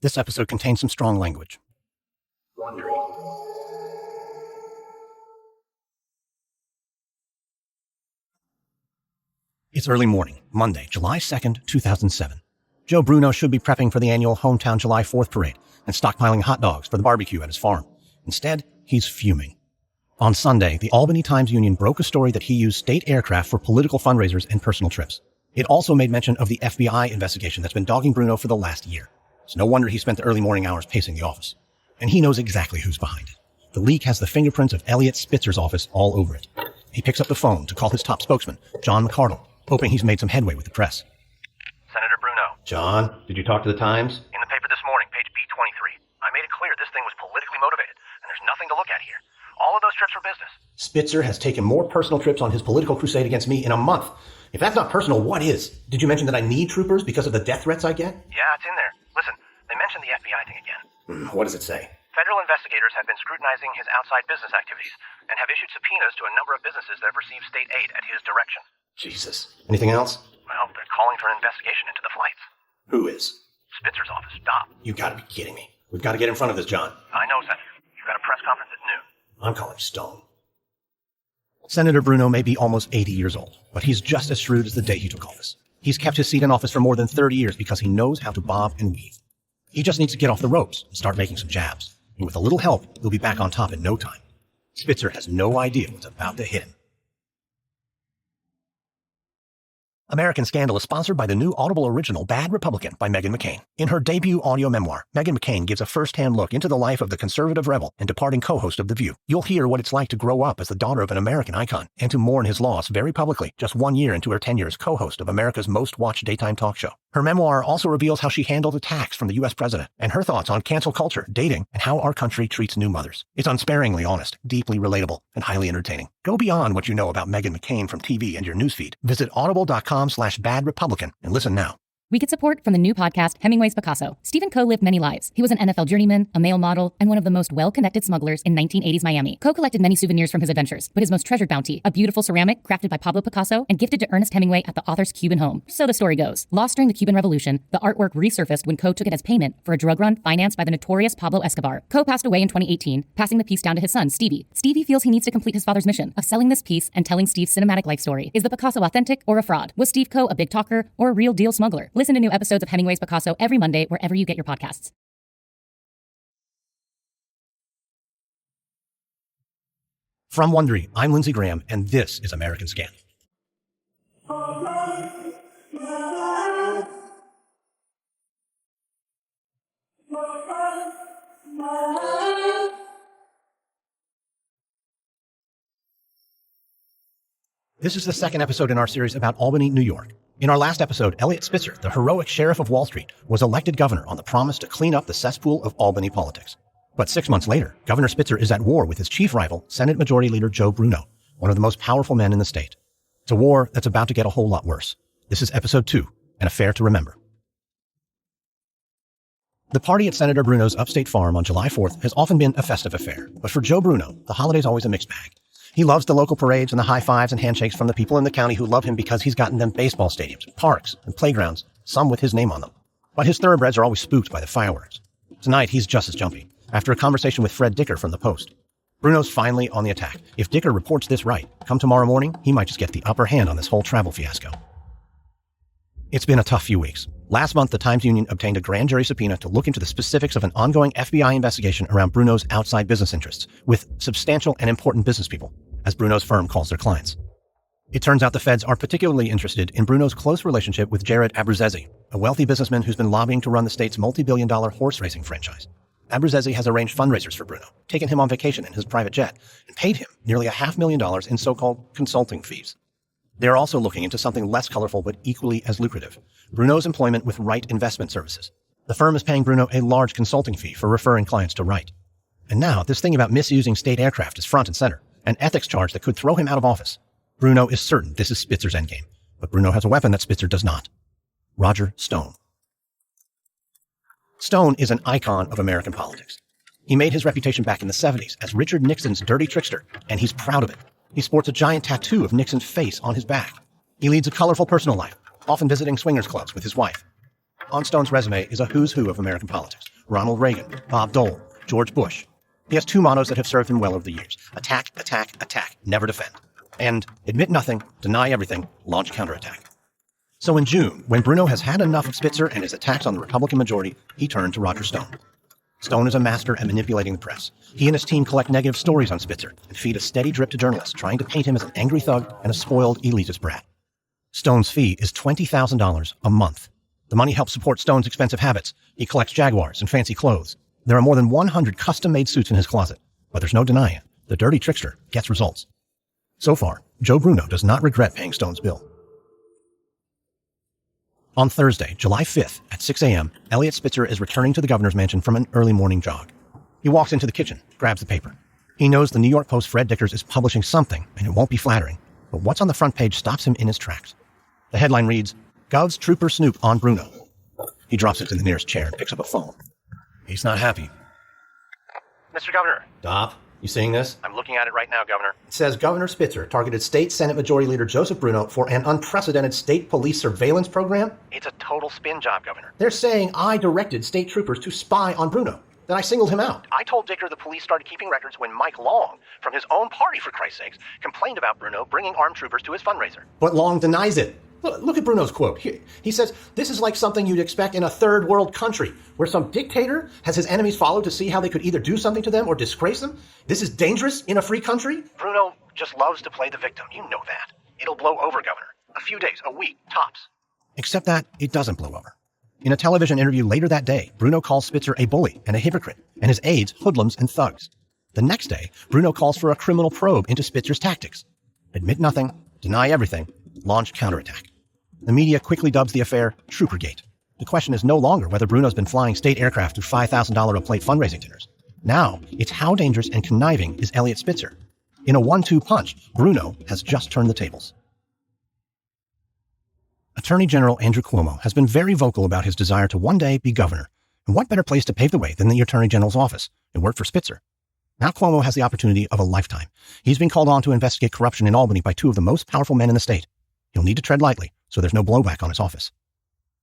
This episode contains some strong language. Wondery. It's early morning, Monday, July 2nd, 2007. Joe Bruno should be prepping for the annual hometown July 4th parade and stockpiling hot dogs for the barbecue at his farm. Instead, he's fuming. On Sunday, the Albany Times-Union broke a story that he used state aircraft for political fundraisers and personal trips. It also made mention of the FBI investigation that's been dogging Bruno for the last year. It's no wonder he spent the early morning hours pacing the office. And he knows exactly who's behind it. The leak has the fingerprints of Elliot Spitzer's office all over it. He picks up the phone to call his top spokesman, John McCardle, hoping he's made some headway with the press. Senator Bruno. John, did you talk to the Times? In the paper this morning, page B23. I made it clear this thing was politically motivated, and there's nothing to look at here. All of those trips were business. Spitzer has taken more personal trips on his political crusade against me in a month. If that's not personal, what is? Did you mention that I need troopers because of the death threats I get? Yeah, it's in there. Listen, they mentioned the FBI thing again. What does it say? Federal investigators have been scrutinizing his outside business activities and have issued subpoenas to a number of businesses that have received state aid at his direction. Jesus. Anything else? Well, they're calling for an investigation into the flights. Who is? Spitzer's office. Stop. You gotta be kidding me. We've got to get in front of this, John. I know, Senator. You've got a press conference at noon. I'm calling Stone. Senator Bruno may be almost 80 years old, but he's just as shrewd as the day he took office. He's kept his seat in office for more than 30 years because he knows how to bob and weave. He just needs to get off the ropes and start making some jabs. And with a little help, he'll be back on top in no time. Spitzer has no idea what's about to hit him. American Scandal is sponsored by the new Audible original Bad Republican by Meghan McCain. In her debut audio memoir, Meghan McCain gives a first-hand look into the life of the conservative rebel and departing co-host of The View. You'll hear what it's like to grow up as the daughter of an American icon and to mourn his loss very publicly, just 1 year into her tenure as co-host of America's most-watched daytime talk show. Her memoir also reveals how she handled attacks from the U.S. president and her thoughts on cancel culture, dating, and how our country treats new mothers. It's unsparingly honest, deeply relatable, and highly entertaining. Go beyond what you know about Meghan McCain from TV and your newsfeed. Visit audible.com/Bad Republican and listen now. We get support from the new podcast, Hemingway's Picasso. Stephen Coe lived many lives. He was an NFL journeyman, a male model, and one of the most well-connected smugglers in 1980s Miami. Coe collected many souvenirs from his adventures, but his most treasured bounty, a beautiful ceramic crafted by Pablo Picasso and gifted to Ernest Hemingway at the author's Cuban home. So the story goes. Lost during the Cuban Revolution, the artwork resurfaced when Coe took it as payment for a drug run financed by the notorious Pablo Escobar. Coe passed away in 2018, passing the piece down to his son, Stevie. Stevie feels he needs to complete his father's mission of selling this piece and telling Steve's cinematic life story. Is the Picasso authentic or a fraud? Was Steve Coe a big talker or a real deal smuggler? Listen to new episodes of Hemingway's Picasso every Monday wherever you get your podcasts. From Wondery, I'm Lindsey Graham, and this is American Scandal. This is the second episode in our series about Albany, New York. In our last episode, Elliot Spitzer, the heroic sheriff of Wall Street, was elected governor on the promise to clean up the cesspool of Albany politics. But 6 months later, Governor Spitzer is at war with his chief rival, Senate Majority Leader Joe Bruno, one of the most powerful men in the state. It's a war that's about to get a whole lot worse. This is episode 2, an affair to remember. The party at Senator Bruno's upstate farm on July 4th has often been a festive affair, but for Joe Bruno, the holiday's always a mixed bag. He loves the local parades and the high fives and handshakes from the people in the county who love him because he's gotten them baseball stadiums, parks, and playgrounds, some with his name on them. But his thoroughbreds are always spooked by the fireworks. Tonight, he's just as jumpy, after a conversation with Fred Dicker from the Post. Bruno's finally on the attack. If Dicker reports this right, come tomorrow morning, he might just get the upper hand on this whole travel fiasco. It's been a tough few weeks. Last month, the Times-Union obtained a grand jury subpoena to look into the specifics of an ongoing FBI investigation around Bruno's outside business interests with substantial and important business people, as Bruno's firm calls their clients. It turns out the feds are particularly interested in Bruno's close relationship with Jared Abruzzese, a wealthy businessman who's been lobbying to run the state's multi-billion-dollar horse racing franchise. Abruzzese has arranged fundraisers for Bruno, taken him on vacation in his private jet, and paid him nearly $500,000 in so-called consulting fees. They're also looking into something less colorful but equally as lucrative, Bruno's employment with Wright Investment Services. The firm is paying Bruno a large consulting fee for referring clients to Wright. And now, this thing about misusing state aircraft is front and center, an ethics charge that could throw him out of office. Bruno is certain this is Spitzer's endgame, but Bruno has a weapon that Spitzer does not. Roger Stone. Stone is an icon of American politics. He made his reputation back in the 70s as Richard Nixon's dirty trickster, and he's proud of it. He sports a giant tattoo of Nixon's face on his back. He leads a colorful personal life, often visiting swingers clubs with his wife. On Stone's resume is a who's who of American politics. Ronald Reagan, Bob Dole, George Bush. He has two mottos that have served him well over the years. Attack, attack, attack, never defend. And admit nothing, deny everything, launch counterattack. So in June, when Bruno has had enough of Spitzer and his attacks on the Republican majority, he turned to Roger Stone. Stone is a master at manipulating the press. He and his team collect negative stories on Spitzer and feed a steady drip to journalists, trying to paint him as an angry thug and a spoiled elitist brat. Stone's fee is $20,000 a month. The money helps support Stone's expensive habits. He collects Jaguars and fancy clothes. There are more than 100 custom-made suits in his closet, but there's no denying it. The dirty trickster gets results. So far, Joe Bruno does not regret paying Stone's bill. On Thursday, July 5th at 6 a.m., Elliot Spitzer is returning to the governor's mansion from an early morning jog. He walks into the kitchen, grabs the paper. He knows the New York Post Fred Dickers is publishing something, and it won't be flattering, but what's on the front page stops him in his tracks. The headline reads, Gov's Trooper Snoop on Bruno. He drops it to the nearest chair and picks up a phone. He's not happy. Mr. Governor. Dop, you seeing this? I'm looking at it right now, Governor. It says Governor Spitzer targeted State Senate Majority Leader Joseph Bruno for an unprecedented state police surveillance program. It's a total spin job, Governor. They're saying I directed state troopers to spy on Bruno, that I singled him out. I told Dicker the police started keeping records when Mike Long, from his own party for Christ's sakes, complained about Bruno bringing armed troopers to his fundraiser. But Long denies it. Look at Bruno's quote. He says, this is like something you'd expect in a third world country, where some dictator has his enemies followed to see how they could either do something to them or disgrace them. This is dangerous in a free country. Bruno just loves to play the victim. You know that. It'll blow over, Governor. A few days, a week, tops. Except that it doesn't blow over. In a television interview later that day, Bruno calls Spitzer a bully and a hypocrite, and his aides hoodlums and thugs. The next day, Bruno calls for a criminal probe into Spitzer's tactics. Admit nothing, deny everything, launch counterattack. The media quickly dubs the affair Troopergate. The question is no longer whether Bruno's been flying state aircraft to $5,000 a plate fundraising dinners. Now, it's how dangerous and conniving is Elliot Spitzer. In a 1-2 punch, Bruno has just turned the tables. Attorney General Andrew Cuomo has been very vocal about his desire to one day be governor. And what better place to pave the way than the Attorney General's office? It worked for Spitzer. Now Cuomo has the opportunity of a lifetime. He's been called on to investigate corruption in Albany by two of the most powerful men in the state. He'll need to tread lightly, so there's no blowback on his office.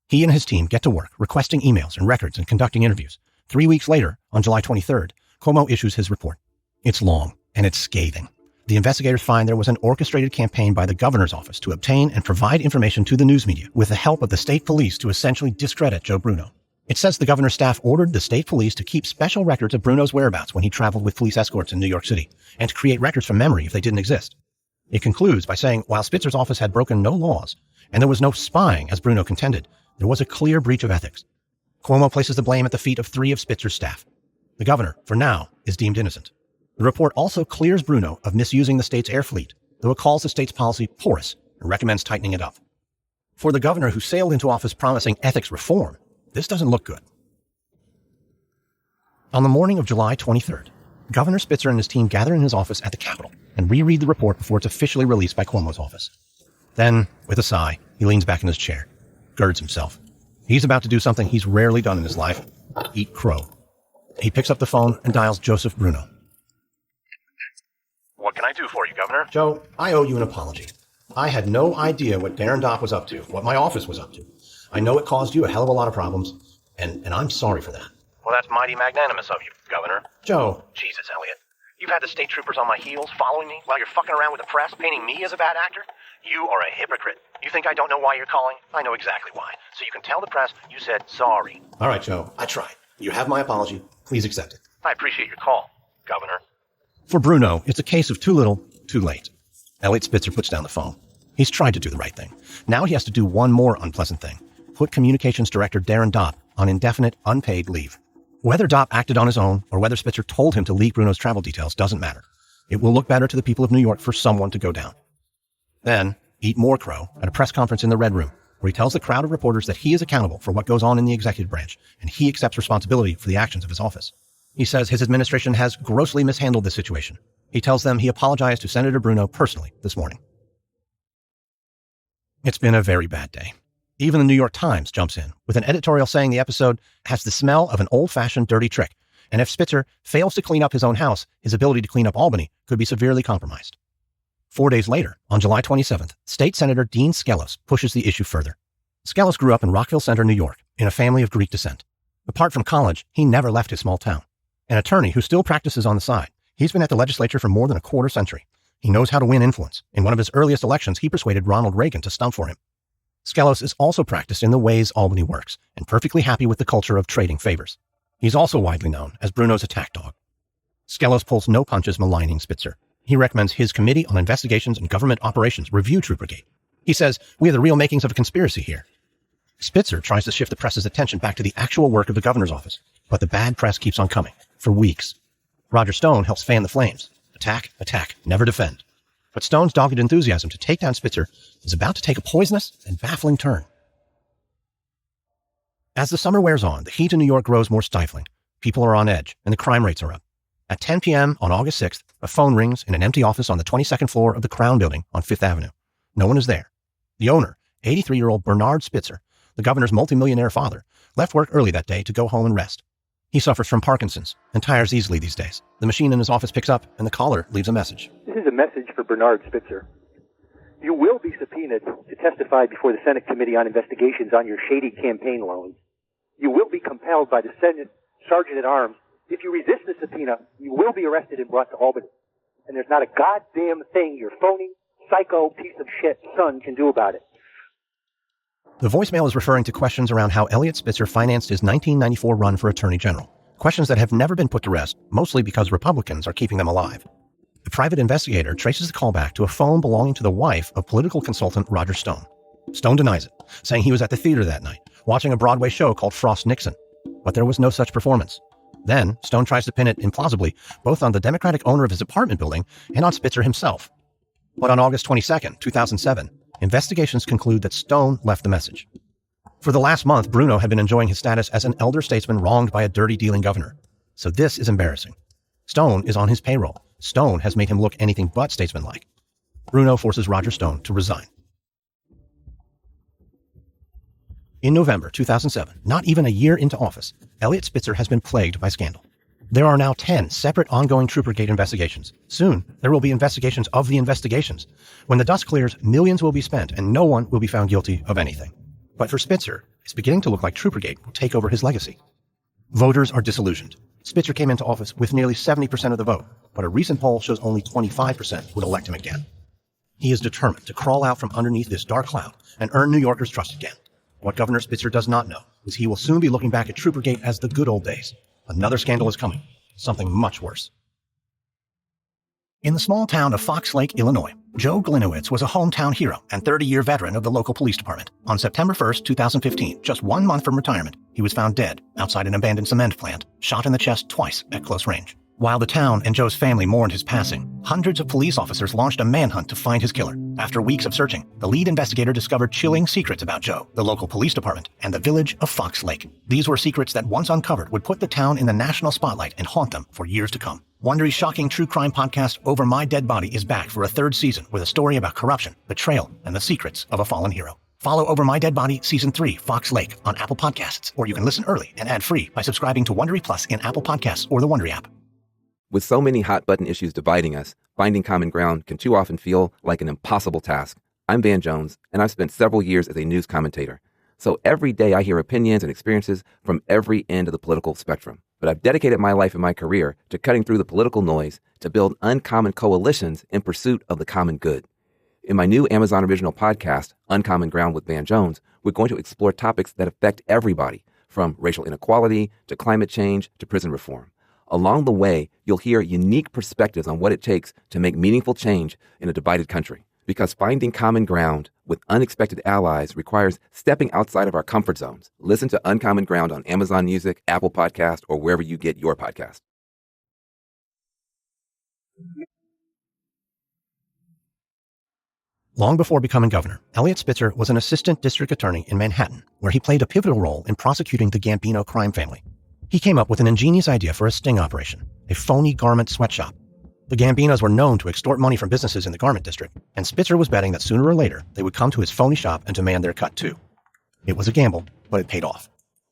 He and his team get to work, requesting emails and records and conducting interviews. 3 weeks later, on July 23rd, Cuomo issues his report. It's long, and it's scathing. The investigators find there was an orchestrated campaign by the governor's office to obtain and provide information to the news media with the help of the state police to essentially discredit Joe Bruno. It says the governor's staff ordered the state police to keep special records of Bruno's whereabouts when he traveled with police escorts in New York City, and to create records from memory if they didn't exist. It concludes by saying while Spitzer's office had broken no laws, and there was no spying as Bruno contended, there was a clear breach of ethics. Cuomo places the blame at the feet of 3 of Spitzer's staff. The governor, for now, is deemed innocent. The report also clears Bruno of misusing the state's air fleet, though it calls the state's policy porous and recommends tightening it up. For the governor who sailed into office promising ethics reform, this doesn't look good. On the morning of July 23rd, Governor Spitzer and his team gather in his office at the Capitol and reread the report before it's officially released by Cuomo's office. Then, with a sigh, he leans back in his chair, girds himself. He's about to do something he's rarely done in his life, eat crow. He picks up the phone and dials Joseph Bruno. What can I do for you, Governor? Joe, I owe you an apology. I had no idea what Darren Dopp was up to, what my office was up to. I know it caused you a hell of a lot of problems, and I'm sorry for that. Well, that's mighty magnanimous of you, Governor. Joe. Jesus, Elliot. You've had the state troopers on my heels following me while you're fucking around with the press, painting me as a bad actor? You are a hypocrite. You think I don't know why you're calling? I know exactly why. So you can tell the press you said sorry. All right, Joe. I tried. You have my apology. Please accept it. I appreciate your call, Governor. For Bruno, it's a case of too little, too late. Elliot Spitzer puts down the phone. He's tried to do the right thing. Now he has to do one more unpleasant thing. Put Communications Director Darren Dopp on indefinite, unpaid leave. Whether Dopp acted on his own or whether Spitzer told him to leak Bruno's travel details doesn't matter. It will look better to the people of New York for someone to go down. Then, eat more crow at a press conference in the Red Room, where he tells the crowd of reporters that he is accountable for what goes on in the executive branch, and he accepts responsibility for the actions of his office. He says his administration has grossly mishandled this situation. He tells them he apologized to Senator Bruno personally this morning. It's been a very bad day. Even the New York Times jumps in with an editorial saying the episode has the smell of an old-fashioned dirty trick, and if Spitzer fails to clean up his own house, his ability to clean up Albany could be severely compromised. 4 days later, on July 27th, State Senator Dean Skelos pushes the issue further. Skelos grew up in Rockville Center, New York, in a family of Greek descent. Apart from college, he never left his small town. An attorney who still practices on the side, he's been at the legislature for more than a quarter century. He knows how to win influence. In one of his earliest elections, he persuaded Ronald Reagan to stump for him. Skelos is also practiced in the ways Albany works, and perfectly happy with the culture of trading favors. He's also widely known as Bruno's attack dog. Skelos pulls no punches maligning Spitzer. He recommends his Committee on Investigations and Government Operations review Troopergate. He says, "We have the real makings of a conspiracy here." Spitzer tries to shift the press's attention back to the actual work of the governor's office, but the bad press keeps on coming, for weeks. Roger Stone helps fan the flames. Attack, attack, never defend. But Stone's dogged enthusiasm to take down Spitzer is about to take a poisonous and baffling turn. As the summer wears on, the heat in New York grows more stifling. People are on edge, and the crime rates are up. At 10 p.m. on August 6th, a phone rings in an empty office on the 22nd floor of the Crown Building on Fifth Avenue. No one is there. The owner, 83-year-old Bernard Spitzer, the governor's multimillionaire father, left work early that day to go home and rest. He suffers from Parkinson's and tires easily these days. The machine in his office picks up, and the caller leaves a message. This is a message for Bernard Spitzer. You will be subpoenaed to testify before the Senate Committee on Investigations on your shady campaign loans. You will be compelled by the Senate Sergeant-at-Arms. If you resist the subpoena, you will be arrested and brought to Albany. And there's not a goddamn thing your phony, psycho piece of shit son can do about it. The voicemail is referring to questions around how Elliot Spitzer financed his 1994 run for Attorney General. Questions that have never been put to rest, mostly because Republicans are keeping them alive. The private investigator traces the call back to a phone belonging to the wife of political consultant Roger Stone. Stone denies it, saying he was at the theater that night, watching a Broadway show called Frost Nixon. But there was no such performance. Then, Stone tries to pin it implausibly, both on the Democratic owner of his apartment building and on Spitzer himself. But on August 22, 2007, investigations conclude that Stone left the message. For the last month, Bruno had been enjoying his status as an elder statesman wronged by a dirty-dealing governor. So this is embarrassing. Stone is on his payroll. Stone has made him look anything but statesmanlike. Bruno forces Roger Stone to resign. In November 2007, not even a year into office, Elliot Spitzer has been plagued by scandal. There are now 10 separate ongoing Troopergate investigations. Soon, there will be investigations of the investigations. When the dust clears, millions will be spent and no one will be found guilty of anything. But for Spitzer, it's beginning to look like Troopergate will take over his legacy. Voters are disillusioned. Spitzer came into office with nearly 70% of the vote, but a recent poll shows only 25% would elect him again. He is determined to crawl out from underneath this dark cloud and earn New Yorkers' trust again. What Governor Spitzer does not know is he will soon be looking back at Troopergate as the good old days. Another scandal is coming, something much worse. In the small town of Fox Lake, Illinois, Joe Glinowitz was a hometown hero and 30-year veteran of the local police department. On September 1st, 2015, just 1 month from retirement, he was found dead outside an abandoned cement plant, shot in the chest twice at close range. While the town and Joe's family mourned his passing, hundreds of police officers launched a manhunt to find his killer. After weeks of searching, the lead investigator discovered chilling secrets about Joe, the local police department, and the village of Fox Lake. These were secrets that once uncovered would put the town in the national spotlight and haunt them for years to come. Wondery's shocking true crime podcast Over My Dead Body is back for a 3rd season with a story about corruption, betrayal, and the secrets of a fallen hero. Follow Over My Dead Body Season 3, Fox Lake, on Apple Podcasts, or you can listen early and ad-free by subscribing to Wondery Plus in Apple Podcasts or the Wondery app. With so many hot-button issues dividing us, finding common ground can too often feel like an impossible task. I'm Van Jones, and I've spent several years as a news commentator. So every day I hear opinions and experiences from every end of the political spectrum. But I've dedicated my life and my career to cutting through the political noise to build uncommon coalitions in pursuit of the common good. In my new Amazon original podcast, Uncommon Ground with Van Jones, we're going to explore topics that affect everybody, from racial inequality to climate change to prison reform. Along the way, you'll hear unique perspectives on what it takes to make meaningful change in a divided country. Because finding common ground with unexpected allies requires stepping outside of our comfort zones. Listen to Uncommon Ground on Amazon Music, Apple Podcast, or wherever you get your podcast. Long before becoming governor, Elliot Spitzer was an assistant district attorney in Manhattan, where he played a pivotal role in prosecuting the Gambino crime family. He came up with an ingenious idea for a sting operation, a phony garment sweatshop. The Gambinos were known to extort money from businesses in the garment district, and Spitzer was betting that sooner or later they would come to his phony shop and demand their cut too. It was a gamble, but it paid off.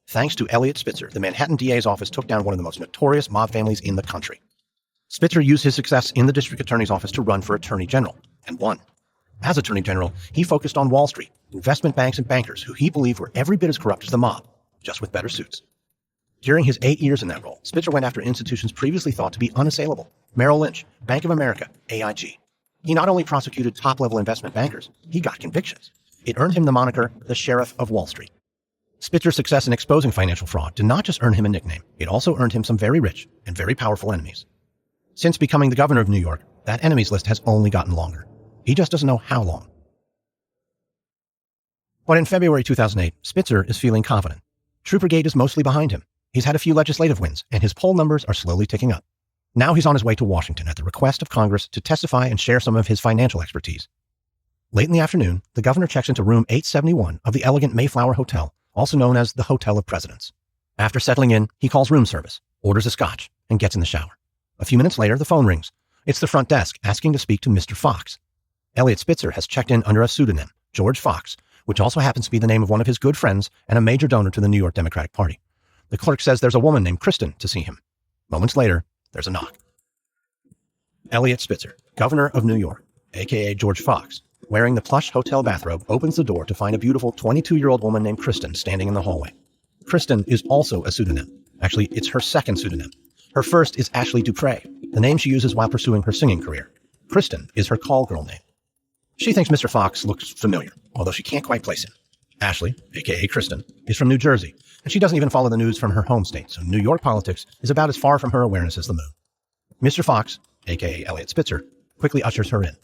Thanks to Elliot Spitzer, the Manhattan DA's office took down one of the most notorious mob families in the country. Spitzer used his success in the district attorney's office to run for attorney general, and won. As attorney general, he focused on Wall Street, investment banks and bankers who he believed were every bit as corrupt as the mob, just with better suits. During his 8 years in that role, Spitzer went after institutions previously thought to be unassailable. Merrill Lynch, Bank of America, AIG. He not only prosecuted top-level investment bankers, he got convictions. It earned him the moniker the Sheriff of Wall Street. Spitzer's success in exposing financial fraud did not just earn him a nickname, it also earned him some very rich and very powerful enemies. Since becoming the governor of New York, that enemies list has only gotten longer. He just doesn't know how long. But in February 2008, Spitzer is feeling confident. Troopergate is mostly behind him. He's had a few legislative wins, and his poll numbers are slowly ticking up. Now he's on his way to Washington at the request of Congress to testify and share some of his financial expertise. Late in the afternoon, the governor checks into room 871 of the elegant Mayflower Hotel, also known as the Hotel of Presidents. After settling in, he calls room service, orders a scotch, and gets in the shower. A few minutes later, the phone rings. It's the front desk asking to speak to Mr. Fox. Elliot Spitzer has checked in under a pseudonym, George Fox, which also happens to be the name of one of his good friends and a major donor to the New York Democratic Party. The clerk says there's a woman named Kristen to see him. Moments later, there's a knock. Elliot Spitzer, governor of New York, a.k.a. George Fox, wearing the plush hotel bathrobe, opens the door to find a beautiful 22-year-old woman named Kristen standing in the hallway. Kristen is also a pseudonym. Actually, it's her second pseudonym. Her first is Ashley Dupre, the name she uses while pursuing her singing career. Kristen is her call girl name. She thinks Mr. Fox looks familiar, although she can't quite place him. Ashley, a.k.a. Kristen, is from New Jersey, and she doesn't even follow the news from her home state, so New York politics is about as far from her awareness as the moon. Mr. Fox, a.k.a. Elliot Spitzer, quickly ushers her in.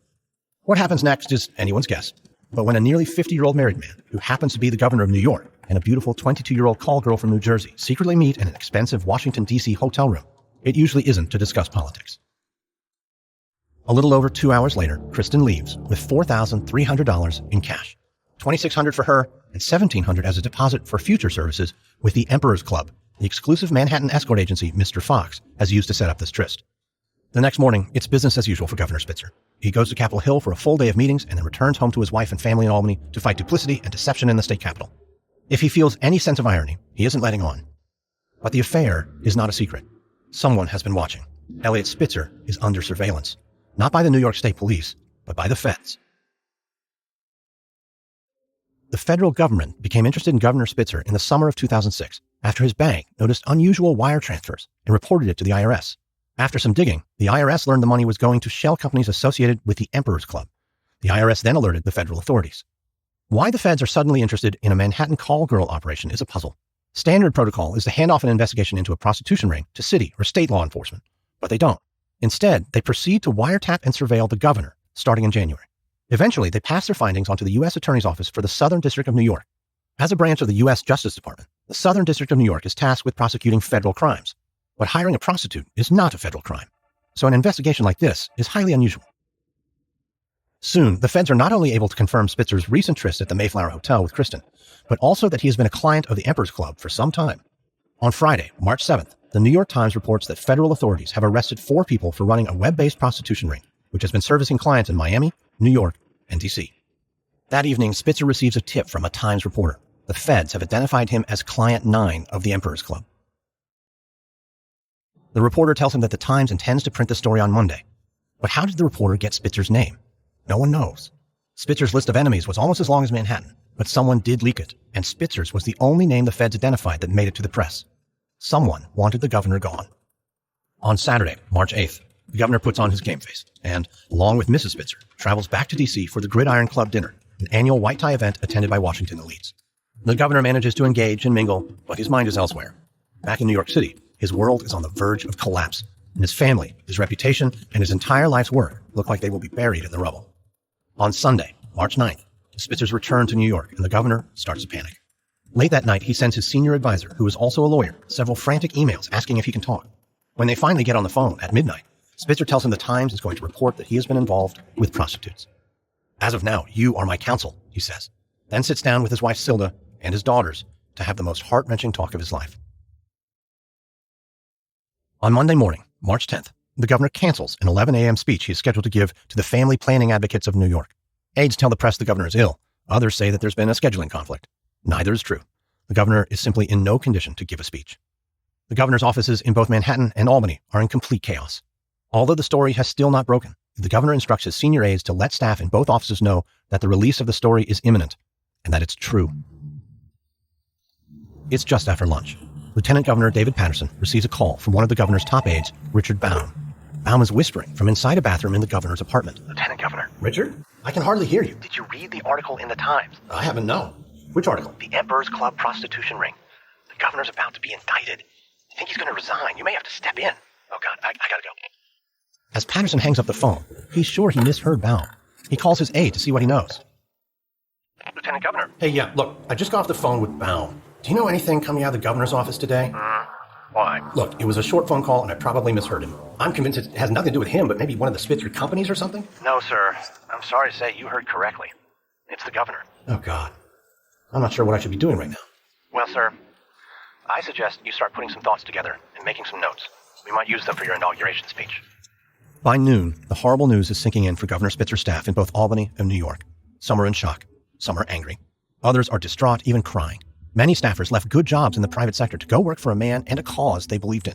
What happens next is anyone's guess, but when a nearly 50-year-old married man, who happens to be the governor of New York, and a beautiful 22-year-old call girl from New Jersey secretly meet in an expensive Washington, D.C. hotel room, it usually isn't to discuss politics. A little over 2 hours later, Kristen leaves with $4,300 in cash, $2,600 for her, and $1,700 as a deposit for future services with the Emperor's Club, the exclusive Manhattan escort agency Mr. Fox has used to set up this tryst. The next morning, it's business as usual for Governor Spitzer. He goes to Capitol Hill for a full day of meetings and then returns home to his wife and family in Albany to fight duplicity and deception in the state capitol. If he feels any sense of irony, he isn't letting on. But the affair is not a secret. Someone has been watching. Elliot Spitzer is under surveillance, not by the New York State Police, but by the feds. The federal government became interested in Governor Spitzer in the summer of 2006 after his bank noticed unusual wire transfers and reported it to the IRS. After some digging, the IRS learned the money was going to shell companies associated with the Emperor's Club. The IRS then alerted the federal authorities. Why the feds are suddenly interested in a Manhattan call girl operation is a puzzle. Standard protocol is to hand off an investigation into a prostitution ring to city or state law enforcement, but they don't. Instead, they proceed to wiretap and surveil the governor, starting in January. Eventually, they pass their findings onto the U.S. Attorney's Office for the Southern District of New York. As a branch of the U.S. Justice Department, the Southern District of New York is tasked with prosecuting federal crimes. But hiring a prostitute is not a federal crime, so an investigation like this is highly unusual. Soon, the feds are not only able to confirm Spitzer's recent tryst at the Mayflower Hotel with Kristen, but also that he has been a client of the Emperor's Club for some time. On Friday, March 7th, the New York Times reports that federal authorities have arrested 4 people for running a web-based prostitution ring, which has been servicing clients in Miami, New York, and D.C. That evening, Spitzer receives a tip from a Times reporter. The feds have identified him as Client 9 of the Emperor's Club. The reporter tells him that the Times intends to print the story on Monday. But how did the reporter get Spitzer's name? No one knows. Spitzer's list of enemies was almost as long as Manhattan, but someone did leak it, and Spitzer's was the only name the feds identified that made it to the press. Someone wanted the governor gone. On Saturday, March 8th, the governor puts on his game face and, along with Mrs. Spitzer, travels back to D.C. for the Gridiron Club dinner, an annual white tie event attended by Washington elites. The governor manages to engage and mingle, but his mind is elsewhere. Back in New York City, his world is on the verge of collapse, and his family, his reputation, and his entire life's work look like they will be buried in the rubble. On Sunday, March 9th, Spitzer's return to New York, and the governor starts to panic. Late that night, he sends his senior advisor, who is also a lawyer, several frantic emails asking if he can talk. When they finally get on the phone at midnight, Spitzer tells him the Times is going to report that he has been involved with prostitutes. As of now, you are my counsel, he says, then sits down with his wife Silda and his daughters to have the most heart-wrenching talk of his life. On Monday morning, March 10th, the governor cancels an 11 a.m. speech he is scheduled to give to the family planning advocates of New York. Aides tell the press the governor is ill. Others say that there's been a scheduling conflict. Neither is true. The governor is simply in no condition to give a speech. The governor's offices in both Manhattan and Albany are in complete chaos. Although the story has still not broken, the governor instructs his senior aides to let staff in both offices know that the release of the story is imminent and that it's true. It's just after lunch. Lieutenant Governor David Patterson receives a call from one of the governor's top aides, Richard Baum. Baum is whispering from inside a bathroom in the governor's apartment. Lieutenant Governor. Richard? I can hardly hear you. Did you read the article in the Times? I haven't, no. Which article? The Emperor's Club prostitution ring. The governor's about to be indicted. I think he's going to resign. You may have to step in. Oh, God, I gotta go. As Patterson hangs up the phone, he's sure he misheard Baum. He calls his aide to see what he knows. Lieutenant Governor. Hey, yeah, look, I just got off the phone with Baum. Do you know anything coming out of the governor's office today? Why? Look, it was a short phone call and I probably misheard him. I'm convinced it has nothing to do with him, but maybe one of the Spitzer companies or something? No, sir. I'm sorry to say you heard correctly. It's the governor. Oh, God. I'm not sure what I should be doing right now. Well, sir, I suggest you start putting some thoughts together and making some notes. We might use them for your inauguration speech. By noon, the horrible news is sinking in for Governor Spitzer's staff in both Albany and New York. Some are in shock. Some are angry. Others are distraught, even crying. Many staffers left good jobs in the private sector to go work for a man and a cause they believed in.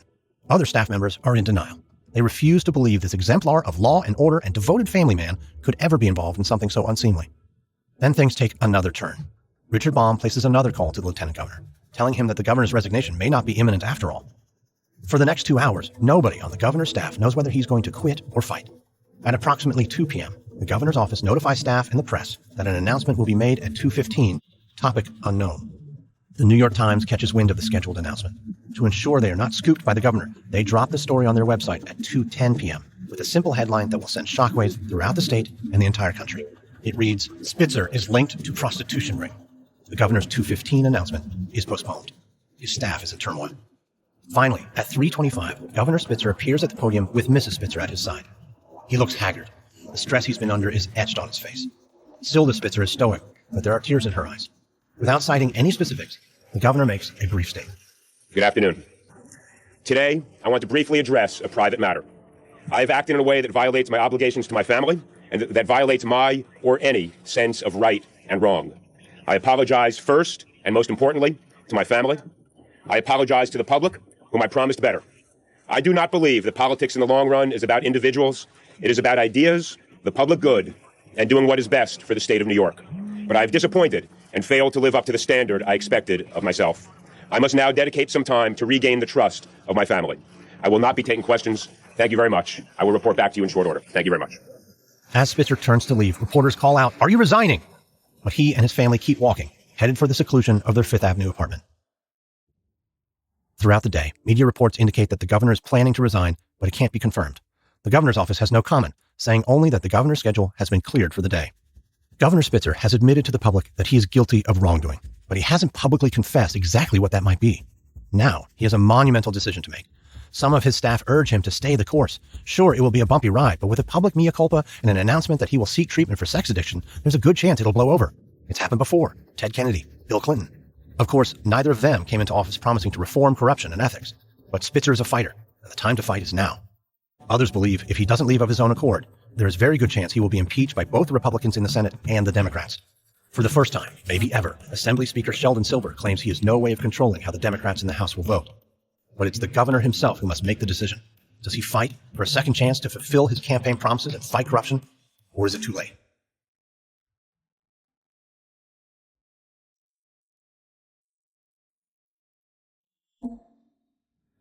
Other staff members are in denial. They refuse to believe this exemplar of law and order and devoted family man could ever be involved in something so unseemly. Then things take another turn. Richard Baum places another call to the lieutenant governor, telling him that the governor's resignation may not be imminent after all. For the next 2 hours, nobody on the governor's staff knows whether he's going to quit or fight. At approximately 2 p.m., the governor's office notifies staff and the press that an announcement will be made at 2:15, topic unknown. The New York Times catches wind of the scheduled announcement. To ensure they are not scooped by the governor, they drop the story on their website at 2:10 p.m. with a simple headline that will send shockwaves throughout the state and the entire country. It reads, "Spitzer is linked to prostitution ring." The governor's 2:15 announcement is postponed. His staff is in turmoil. Finally, at 3:25, Governor Spitzer appears at the podium with Mrs. Spitzer at his side. He looks haggard. The stress he's been under is etched on his face. Still, the Spitzer is stoic, but there are tears in her eyes. Without citing any specifics, the governor makes a brief statement. Good afternoon. Today, I want to briefly address a private matter. I have acted in a way that violates my obligations to my family and that violates my or any sense of right and wrong. I apologize first and most importantly to my family. I apologize to the public, whom I promised better. I do not believe that politics in the long run is about individuals. It is about ideas, the public good, and doing what is best for the state of New York. But I have disappointed and failed to live up to the standard I expected of myself. I must now dedicate some time to regain the trust of my family. I will not be taking questions. Thank you very much. I will report back to you in short order. Thank you very much. As Spitzer turns to leave, reporters call out, "Are you resigning?" But he and his family keep walking, headed for the seclusion of their Fifth Avenue apartment. Throughout the day, media reports indicate that the governor is planning to resign, but it can't be confirmed. The governor's office has no comment, saying only that the governor's schedule has been cleared for the day. Governor Spitzer has admitted to the public that he is guilty of wrongdoing, but he hasn't publicly confessed exactly what that might be. Now, he has a monumental decision to make. Some of his staff urge him to stay the course. Sure, it will be a bumpy ride, but with a public mea culpa and an announcement that he will seek treatment for sex addiction, there's a good chance it'll blow over. It's happened before. Ted Kennedy, Bill Clinton. Of course, neither of them came into office promising to reform corruption and ethics. But Spitzer is a fighter, and the time to fight is now. Others believe if he doesn't leave of his own accord, there is very good chance he will be impeached by both the Republicans in the Senate and the Democrats. For the first time, maybe ever, Assembly Speaker Sheldon Silver claims he has no way of controlling how the Democrats in the House will vote. But it's the governor himself who must make the decision. Does he fight for a second chance to fulfill his campaign promises and fight corruption? Or is it too late?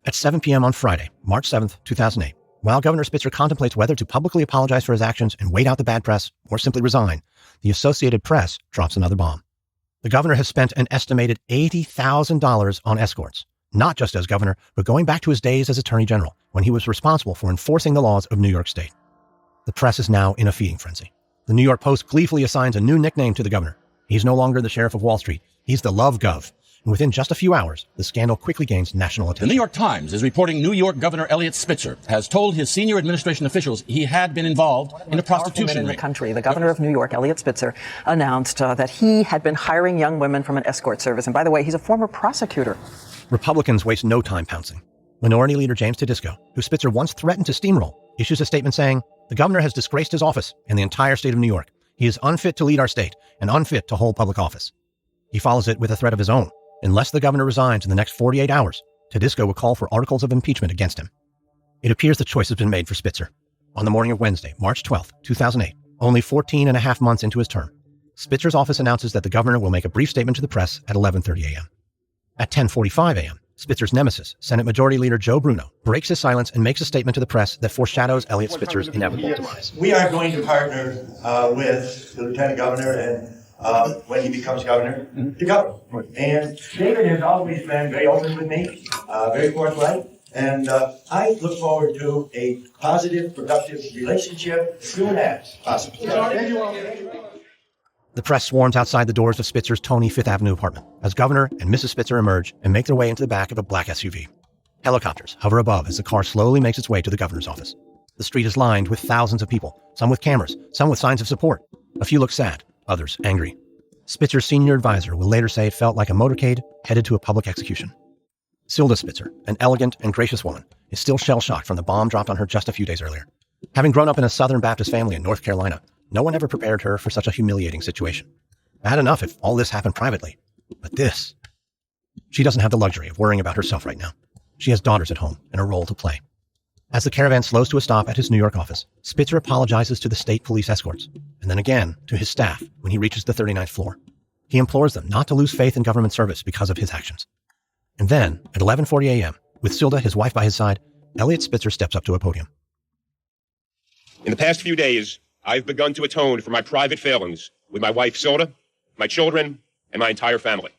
At 7 p.m. on Friday, March 7th, 2008, while Governor Spitzer contemplates whether to publicly apologize for his actions and wait out the bad press or simply resign, the Associated Press drops another bomb. The governor has spent an estimated $80,000 on escorts, not just as governor, but going back to his days as Attorney General, when he was responsible for enforcing the laws of New York State. The press is now in a feeding frenzy. The New York Post gleefully assigns a new nickname to the governor. He's no longer the sheriff of Wall Street. He's the Love Gov. And within just a few hours, the scandal quickly gains national attention. The New York Times is reporting New York Governor Elliot Spitzer has told his senior administration officials he had been involved in a prostitution ring. In the country, the governor of New York, Elliot Spitzer, announced that he had been hiring young women from an escort service. And by the way, he's a former prosecutor. Republicans waste no time pouncing. Minority Leader James Tedisco, who Spitzer once threatened to steamroll, issues a statement saying, "The governor has disgraced his office and the entire state of New York. He is unfit to lead our state and unfit to hold public office." He follows it with a threat of his own. Unless the governor resigns in the next 48 hours, Tedisco will call for articles of impeachment against him. It appears the choice has been made for Spitzer. On the morning of Wednesday, March 12th, 2008, only 14 and a half months into his term, Spitzer's office announces that the governor will make a brief statement to the press at 11:30 a.m. At 10:45 a.m., Spitzer's nemesis, Senate Majority Leader Joe Bruno, breaks his silence and makes a statement to the press that foreshadows Eliot Spitzer's inevitable demise. We are going to partner with the Lieutenant Governor and when he becomes governor, to govern. And David has always been very open with me, very forthright, and I look forward to a positive, productive relationship as soon as possible. The press swarms outside the doors of Spitzer's Tony Fifth Avenue apartment as Governor and Mrs. Spitzer emerge and make their way into the back of a black SUV. Helicopters hover above as the car slowly makes its way to the governor's office. The street is lined with thousands of people, some with cameras, some with signs of support. A few look sad, others angry. Spitzer's senior advisor will later say it felt like a motorcade headed to a public execution. Silda Spitzer, an elegant and gracious woman, is still shell-shocked from the bomb dropped on her just a few days earlier. Having grown up in a Southern Baptist family in North Carolina, no one ever prepared her for such a humiliating situation. Bad enough if all this happened privately, but this... She doesn't have the luxury of worrying about herself right now. She has daughters at home and a role to play. As the caravan slows to a stop at his New York office, Spitzer apologizes to the state police escorts, and then again to his staff when he reaches the 39th floor. He implores them not to lose faith in government service because of his actions. And then, at 11:40 a.m., with Silda, his wife, by his side, Eliot Spitzer steps up to a podium. In the past few days, I've begun to atone for my private failings with my wife, Silda, my children, and my entire family.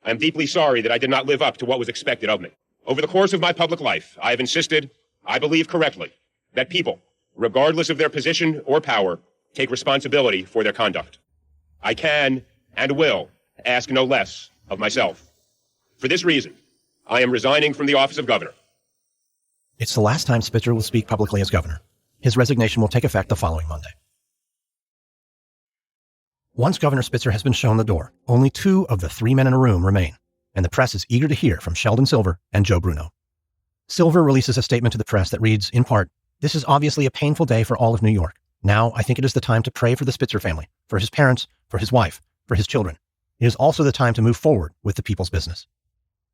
I am deeply sorry that I did not live up to what was expected of me. Over the course of my public life, I have insisted, I believe correctly, that people, regardless of their position or power, take responsibility for their conduct. I can and will ask no less of myself. For this reason, I am resigning from the office of governor. It's the last time Spitzer will speak publicly as governor. His resignation will take effect the following Monday. Once Governor Spitzer has been shown the door, only 2 of the 3 men in a room remain, and the press is eager to hear from Sheldon Silver and Joe Bruno. Silver releases a statement to the press that reads, in part, "This is obviously a painful day for all of New York. Now, I think it is the time to pray for the Spitzer family, for his parents, for his wife, for his children. It is also the time to move forward with the people's business."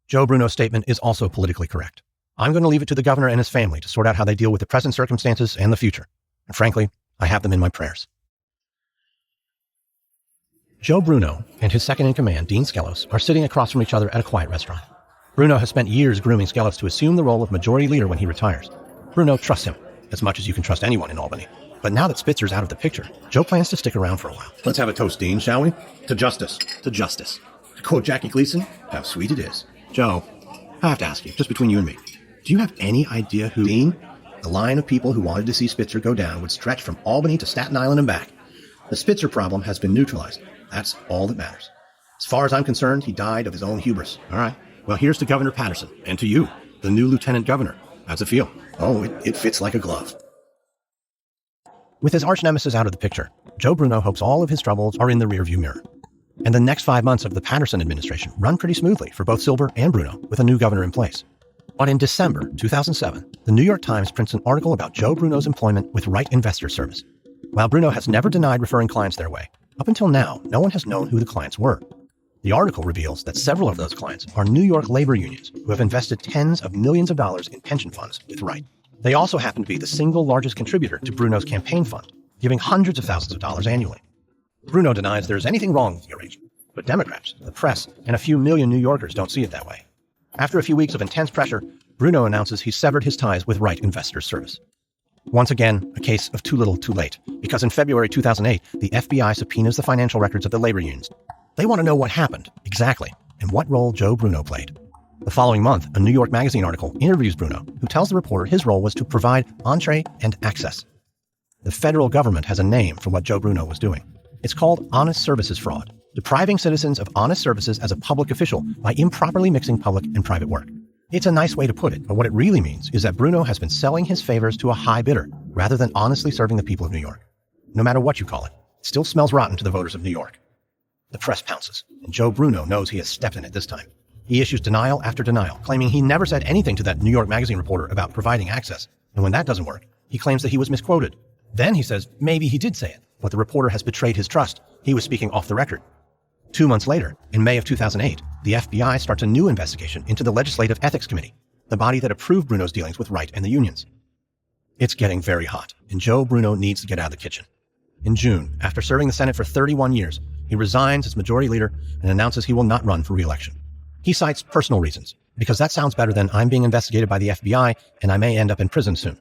Joe Bruno's statement is also politically correct. I'm going to leave it to the governor and his family to sort out how they deal with the present circumstances and the future. And frankly, I have them in my prayers. Joe Bruno and his second-in-command, Dean Skelos, are sitting across from each other at a quiet restaurant. Bruno has spent years grooming Skelos to assume the role of majority leader when he retires. Bruno trusts him, as much as you can trust anyone in Albany. But now that Spitzer's out of the picture, Joe plans to stick around for a while. Let's have a toast, Dean, shall we? To justice. To justice. To quote Jackie Gleason, how sweet it is. Joe, I have to ask you, just between you and me, do you have any idea who... Dean, the line of people who wanted to see Spitzer go down would stretch from Albany to Staten Island and back. The Spitzer problem has been neutralized. That's all that matters. As far as I'm concerned, he died of his own hubris. All right. Well, here's to Governor Patterson, and to you, the new Lieutenant Governor. How's it feel? Oh, it fits like a glove. With his arch nemesis out of the picture, Joe Bruno hopes all of his troubles are in the rearview mirror. And the next 5 months of the Patterson administration run pretty smoothly for both Silver and Bruno, with a new governor in place. But in December 2007, the New York Times prints an article about Joe Bruno's employment with Right Investor Service. While Bruno has never denied referring clients their way, up until now, no one has known who the clients were. The article reveals that several of those clients are New York labor unions who have invested tens of millions of dollars in pension funds with Right. They also happen to be the single largest contributor to Bruno's campaign fund, giving hundreds of thousands of dollars annually. Bruno denies there's anything wrong with the arrangement, but Democrats, the press, and a few million New Yorkers don't see it that way. After a few weeks of intense pressure, Bruno announces he's severed his ties with Right Investor Service. Once again, a case of too little too late, because in February 2008, the FBI subpoenas the financial records of the labor unions. They want to know what happened, exactly, and what role Joe Bruno played. The following month, a New York Magazine article interviews Bruno, who tells the reporter his role was to provide entree and access. The federal government has a name for what Joe Bruno was doing. It's called honest services fraud, depriving citizens of honest services as a public official by improperly mixing public and private work. It's a nice way to put it, but what it really means is that Bruno has been selling his favors to a high bidder rather than honestly serving the people of New York. No matter what you call it, it still smells rotten to the voters of New York. The press pounces, and Joe Bruno knows he has stepped in it this time. He issues denial after denial, claiming he never said anything to that New York Magazine reporter about providing access. And when that doesn't work, he claims that he was misquoted. Then he says maybe he did say it, but the reporter has betrayed his trust. He was speaking off the record. 2 months later, in May of 2008, the FBI starts a new investigation into the Legislative Ethics Committee, the body that approved Bruno's dealings with Right and the unions. It's getting very hot, and Joe Bruno needs to get out of the kitchen. In June, after serving the Senate for 31 years, he resigns as majority leader and announces he will not run for re-election. He cites personal reasons, because that sounds better than I'm being investigated by the FBI and I may end up in prison soon.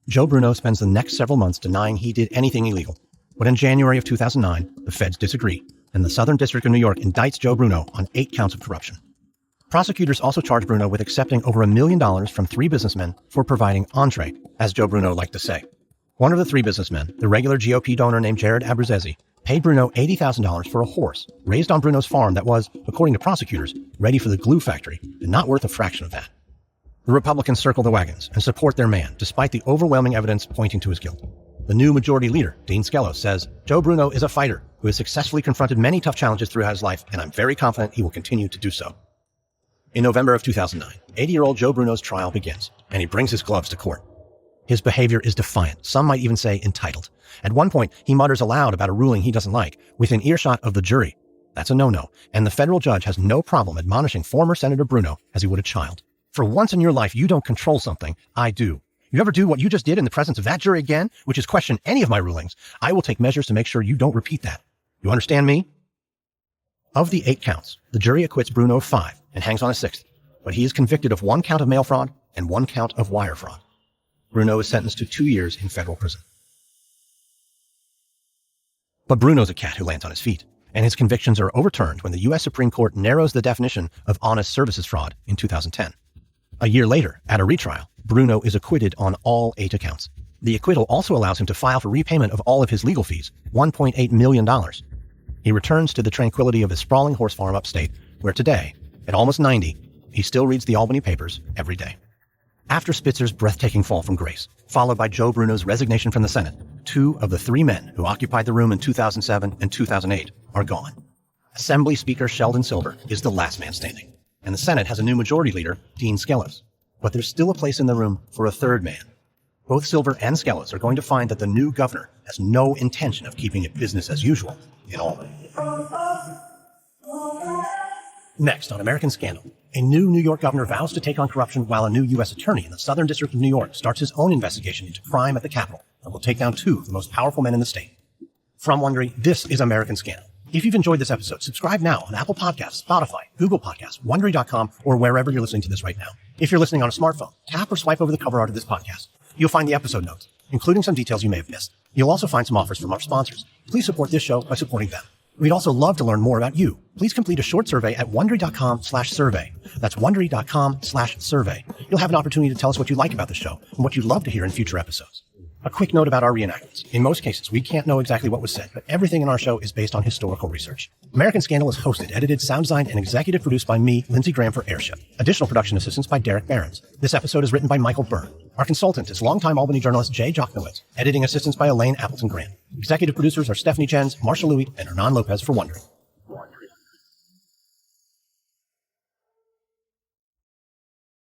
Joe Bruno spends the next several months denying he did anything illegal. But in January of 2009, the feds disagree, and the Southern District of New York indicts Joe Bruno on 8 counts of corruption. Prosecutors also charge Bruno with accepting over $1 million from 3 businessmen for providing entree, as Joe Bruno liked to say. One of the 3 businessmen, the regular GOP donor named Jared Abruzzese, paid Bruno $80,000 for a horse raised on Bruno's farm that was, according to prosecutors, ready for the glue factory and not worth a fraction of that. The Republicans circle the wagons and support their man, despite the overwhelming evidence pointing to his guilt. The new majority leader, Dean Skelos, says, Joe Bruno is a fighter who has successfully confronted many tough challenges throughout his life, and I'm very confident he will continue to do so. In November of 2009, 80-year-old Joe Bruno's trial begins, and he brings his gloves to court. His behavior is defiant, some might even say entitled. At one point, he mutters aloud about a ruling he doesn't like, within earshot of the jury. That's a no-no, and the federal judge has no problem admonishing former Senator Bruno as he would a child. For once in your life, you don't control something. I do. You ever do what you just did in the presence of that jury again, which is question any of my rulings, I will take measures to make sure you don't repeat that. You understand me? Of the 8 counts, the jury acquits Bruno of 5 and hangs on a 6th, but he is convicted of 1 count of mail fraud and 1 count of wire fraud. Bruno is sentenced to 2 years in federal prison. But Bruno's a cat who lands on his feet, and his convictions are overturned when the U.S. Supreme Court narrows the definition of honest services fraud in 2010. A year later, at a retrial, Bruno is acquitted on all 8 accounts. The acquittal also allows him to file for repayment of all of his legal fees, $1.8 million. He returns to the tranquility of his sprawling horse farm upstate, where today, at almost 90, he still reads the Albany papers every day. After Spitzer's breathtaking fall from grace, followed by Joe Bruno's resignation from the Senate, 2 of the 3 men who occupied the room in 2007 and 2008 are gone. Assembly Speaker Sheldon Silver is the last man standing, and the Senate has a new majority leader, Dean Skelos. But there's still a place in the room for a 3rd man. Both Silver and Skelos are going to find that the new governor has no intention of keeping it business as usual in Albany. Next on American Scandal, a new New York governor vows to take on corruption while a new U.S. attorney in the Southern District of New York starts his own investigation into crime at the Capitol and will take down 2 of the most powerful men in the state. From Wondery, this is American Scandal. If you've enjoyed this episode, subscribe now on Apple Podcasts, Spotify, Google Podcasts, Wondery.com, or wherever you're listening to this right now. If you're listening on a smartphone, tap or swipe over the cover art of this podcast. You'll find the episode notes, including some details you may have missed. You'll also find some offers from our sponsors. Please support this show by supporting them. We'd also love to learn more about you. Please complete a short survey at Wondery.com/survey. That's Wondery.com/survey. You'll have an opportunity to tell us what you like about the show and what you'd love to hear in future episodes. A quick note about our reenactments. In most cases, we can't know exactly what was said, but everything in our show is based on historical research. American Scandal is hosted, edited, sound designed, and executive produced by me, Lindsey Graham, for Airship. Additional production assistance by Derek Behrens. This episode is written by Michael Byrne. Our consultant is longtime Albany journalist Jay Jochnowitz. Editing assistance by Elaine Appleton Grant. Executive producers are Stephanie Jens, Marshall Louie, and Hernan Lopez for Wondery.